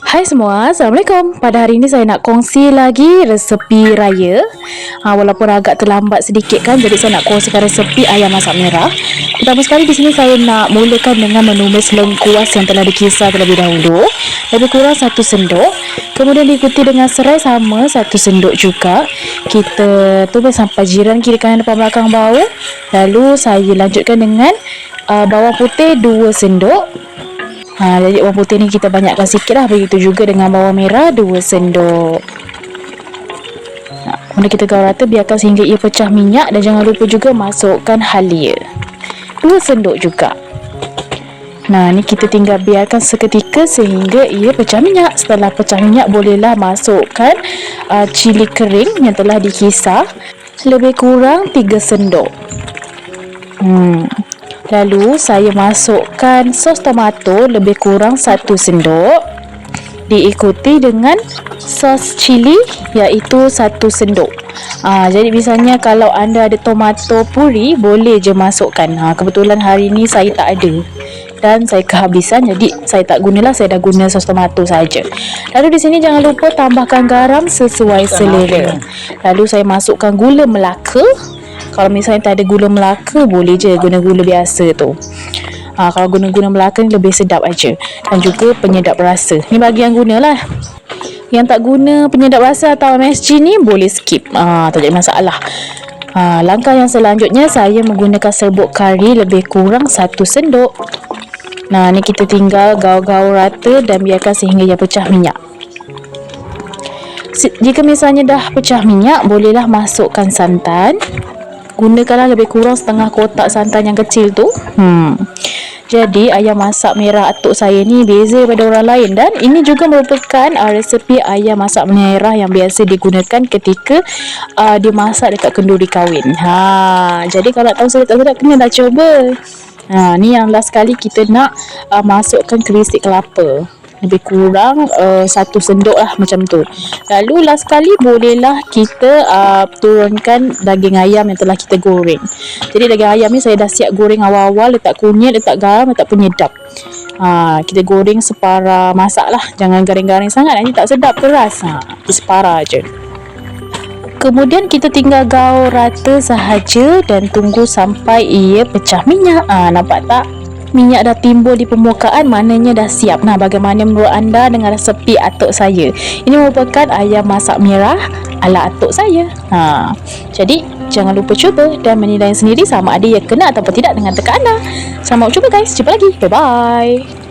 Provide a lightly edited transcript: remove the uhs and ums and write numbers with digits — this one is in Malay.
Hai semua, Assalamualaikum. Pada hari ini saya nak kongsi lagi resepi raya. Walaupun agak terlambat sedikit kan, jadi saya nak kongsikan resepi ayam masak merah. Pertama sekali di sini saya nak mulakan dengan menumis lengkuas yang telah dikisar terlebih dahulu. Lebih kurang 1 sendok. Kemudian diikuti dengan serai sama 1 sendok juga. Kita tumis sampai jiran kiri kanan depan belakang bau. Lalu saya lanjutkan dengan bawang putih 2 sendok. Jadi bawang putih ni kita banyakkan sikit lah. Begitu juga dengan bawang merah 2 sendok. Kemudian kita gaul rata, biarkan sehingga ia pecah minyak. Dan jangan lupa juga masukkan halia 2 sendok juga. Ni kita tinggal biarkan seketika sehingga ia pecah minyak. Setelah pecah minyak, bolehlah masukkan cili kering yang telah dikisar, lebih kurang 3 sendok. Lalu saya masukkan sos tomato lebih kurang 1 sendok. Diikuti dengan sos cili iaitu 1 sendok. Jadi misalnya kalau anda ada tomato puri, boleh je masukkan. Kebetulan hari ni saya tak ada dan saya kehabisan, jadi saya tak gunalah, saya dah guna sos tomato saja. Lalu di sini jangan lupa tambahkan garam sesuai selera. Lalu saya masukkan gula Melaka. Kalau misalnya tak ada gula Melaka, boleh je guna gula biasa tu. Kalau guna gula Melaka ni lebih sedap aja. Dan juga penyedap rasa. Ni bagi yang gunalah. Yang tak guna penyedap rasa atau MSG ni boleh skip. Tak jadi masalah. Langkah yang selanjutnya saya menggunakan serbuk kari lebih kurang 1 sendok. Ni kita tinggal gaul-gaul rata dan biarkan sehingga ia pecah minyak. Jika misalnya dah pecah minyak, bolehlah masukkan santan. Gunakanlah lebih kurang setengah kotak santan yang kecil tu. Jadi ayam masak merah atuk saya ni beza daripada orang lain. Dan ini juga merupakan resepi ayam masak merah yang biasa digunakan ketika dimasak dekat kenduri kahwin. Jadi kalau tahu sedap-sedap, kena dah coba. Ni yang last kali kita nak masukkan kerisik kelapa. Lebih kurang 1 sendok lah macam tu. Lalu last kali bolehlah kita turunkan daging ayam yang telah kita goreng. Jadi daging ayam ni saya dah siap goreng awal-awal. Letak kunyit, letak garam, letak penyedap. Kita goreng separa masak lah. Jangan garing-garing sangat, nanti tak sedap, keras. Separa je. Kemudian kita tinggal gaul rata sahaja dan tunggu sampai ia pecah minyak. Nampak tak? Minyak dah timbul di permukaan, maknanya dah siap. Bagaimana menurut anda dengan resepi atuk saya? Ini merupakan ayam masak merah ala atuk saya. Jadi jangan lupa cuba dan menilai sendiri sama ada ia kena ataupun tidak dengan teka anda. Selamat cuba guys, jumpa lagi. Bye bye.